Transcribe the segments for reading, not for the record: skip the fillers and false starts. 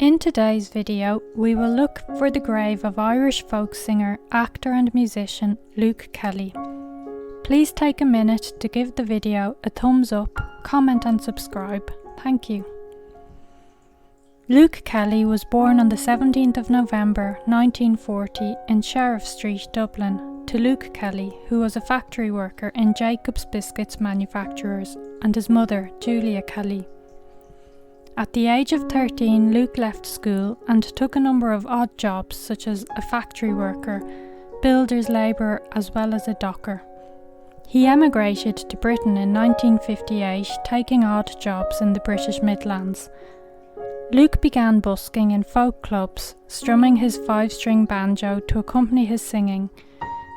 In today's video, we will look for the grave of Irish folk singer, actor and musician Luke Kelly. Please take a minute to give the video a thumbs up, comment and subscribe. Thank you. Luke Kelly was born on the 17th of November 1940 in Sheriff Street, Dublin, to Luke Kelly, who was a factory worker in Jacob's Biscuits manufacturers, and his mother, Julia Kelly. At the age of 13, Luke left school and took a number of odd jobs such as a factory worker, builder's labourer as well as a docker. He emigrated to Britain in 1958, taking odd jobs in the British Midlands. Luke began busking in folk clubs, strumming his 5-string banjo to accompany his singing.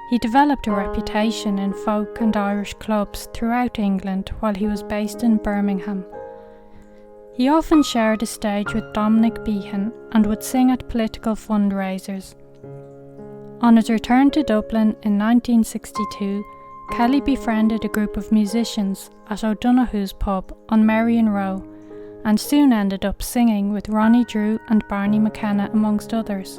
He developed a reputation in folk and Irish clubs throughout England while he was based in Birmingham. He often shared a stage with Dominic Behan and would sing at political fundraisers. On his return to Dublin in 1962, Kelly befriended a group of musicians at O'Donoghue's pub on Merrion Row and soon ended up singing with Ronnie Drew and Barney McKenna amongst others.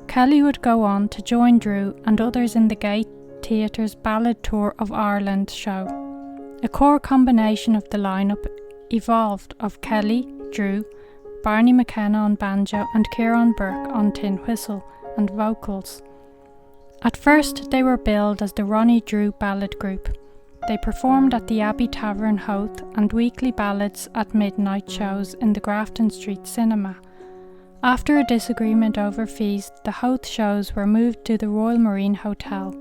Kelly would go on to join Drew and others in the Gate Theatre's Ballad Tour of Ireland show. A core combination of the lineup evolved of Kelly, Drew, Barney McKenna on banjo and Kieran Burke on tin whistle and vocals. At first they were billed as the Ronnie Drew Ballad Group. They performed at the Abbey Tavern Howth and weekly ballads at midnight shows in the Grafton Street Cinema. After a disagreement over fees, the Howth shows were moved to the Royal Marine Hotel.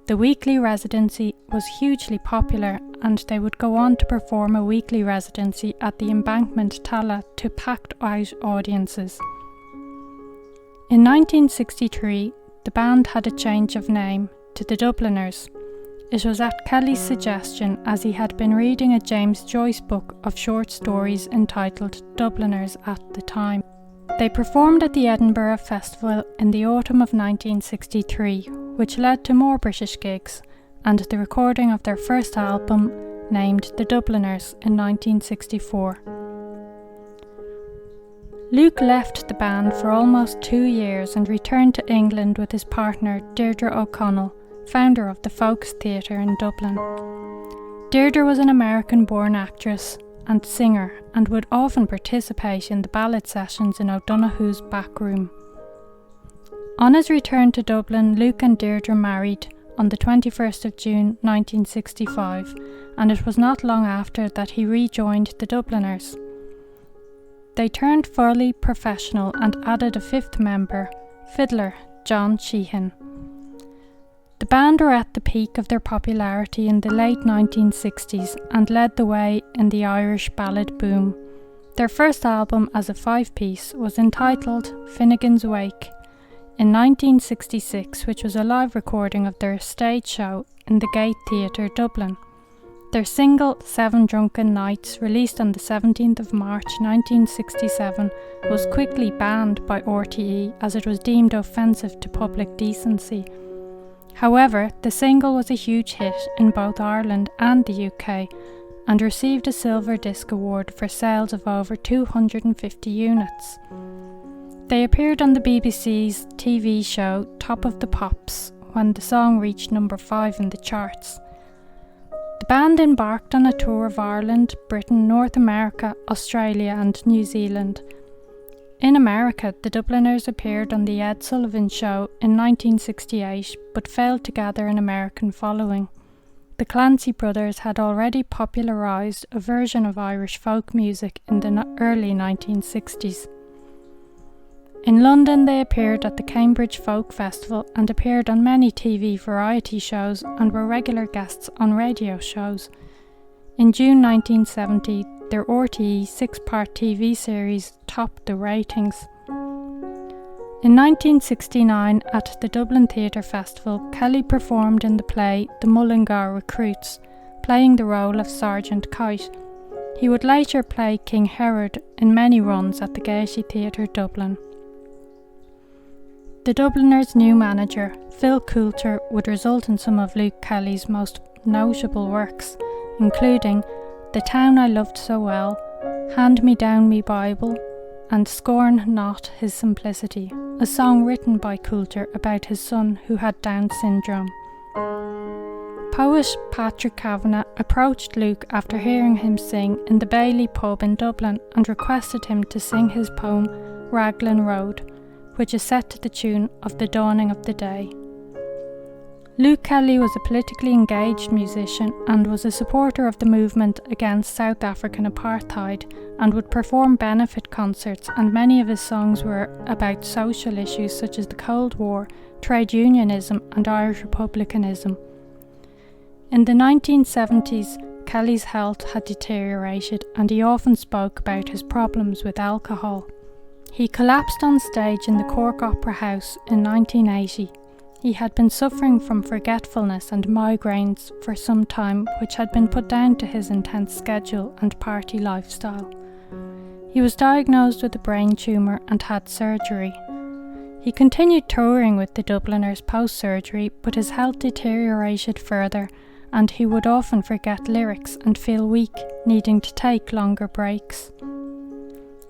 The weekly residency was hugely popular and they would go on to perform a weekly residency at the Embankment Tala to packed out audiences. In 1963, the band had a change of name to the Dubliners. It was at Kelly's suggestion, as he had been reading a James Joyce book of short stories entitled Dubliners at the time. They performed at the Edinburgh Festival in the autumn of 1963, which led to more British gigs and the recording of their first album, named The Dubliners, in 1964. Luke left the band for almost 2 years and returned to England with his partner Deirdre O'Connell, founder of the Folks Theatre in Dublin. Deirdre was an American-born actress and singer and would often participate in the ballad sessions in O'Donoghue's back room. On his return to Dublin, Luke and Deirdre married on the 21st of June 1965, and it was not long after that he rejoined the Dubliners. They turned fully professional and added a 5th member, fiddler John Sheehan. The band were at the peak of their popularity in the late 1960s and led the way in the Irish ballad boom. Their first album as a 5-piece was entitled Finnegan's Wake in 1966, which was a live recording of their stage show in the Gate Theatre, Dublin. Their single 7 Drunken Nights, released on the 17th of March 1967, was quickly banned by RTE as it was deemed offensive to public decency. However, the single was a huge hit in both Ireland and the UK and received a Silver Disc Award for sales of over 250 units. They appeared on the BBC's TV show Top of the Pops when the song reached number 5 in the charts. The band embarked on a tour of Ireland, Britain, North America, Australia and New Zealand. In America, the Dubliners appeared on the Ed Sullivan Show in 1968 but failed to gather an American following. The Clancy brothers had already popularised a version of Irish folk music in the early 1960s. In London, they appeared at the Cambridge Folk Festival and appeared on many TV variety shows and were regular guests on radio shows. In June 1970, their RTE 6-part TV series topped the ratings. In 1969, at the Dublin Theatre Festival, Kelly performed in the play The Mullingar Recruits, playing the role of Sergeant Kite. He would later play King Herod in many runs at the Gaiety Theatre, Dublin. The Dubliners' new manager, Phil Coulter, would result in some of Luke Kelly's most notable works, including The Town I Loved So Well, Hand Me Down Me Bible, and Scorn Not His Simplicity, a song written by Coulter about his son who had Down syndrome. Poet Patrick Kavanagh approached Luke after hearing him sing in the Bailey pub in Dublin and requested him to sing his poem Raglan Road, which is set to the tune of The Dawning of the Day. Luke Kelly was a politically engaged musician and was a supporter of the movement against South African apartheid and would perform benefit concerts, and many of his songs were about social issues such as the Cold War, trade unionism and Irish republicanism. In the 1970s, Kelly's health had deteriorated and he often spoke about his problems with alcohol. He collapsed on stage in the Cork Opera House in 1980. He had been suffering from forgetfulness and migraines for some time, which had been put down to his intense schedule and party lifestyle. He was diagnosed with a brain tumour and had surgery. He continued touring with the Dubliners post-surgery, but his health deteriorated further and he would often forget lyrics and feel weak, needing to take longer breaks.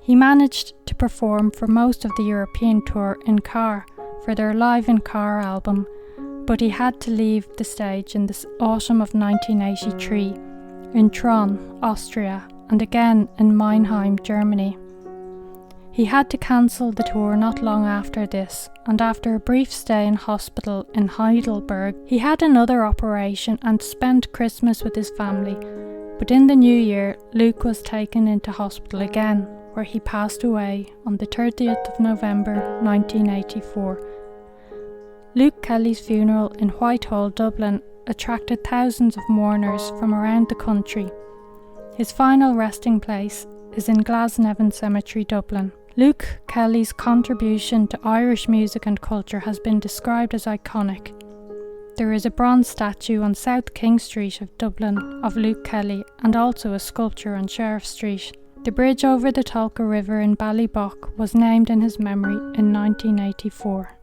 He managed to perform for most of the European tour in Car for their Live in Car album, but he had to leave the stage in the autumn of 1983 in Tronn, Austria, and again in Mannheim, Germany. He had to cancel the tour not long after this, and after a brief stay in hospital in Heidelberg, he had another operation and spent Christmas with his family. But in the new year, Luke was taken into hospital again, where he passed away on the 30th of November 1984. Luke Kelly's funeral in Whitehall, Dublin, attracted thousands of mourners from around the country. His final resting place is in Glasnevin Cemetery, Dublin. Luke Kelly's contribution to Irish music and culture has been described as iconic. There is a bronze statue on South King Street of Dublin of Luke Kelly, and also a sculpture on Sheriff Street. The bridge over the Tolka River in Ballybock was named in his memory in 1984.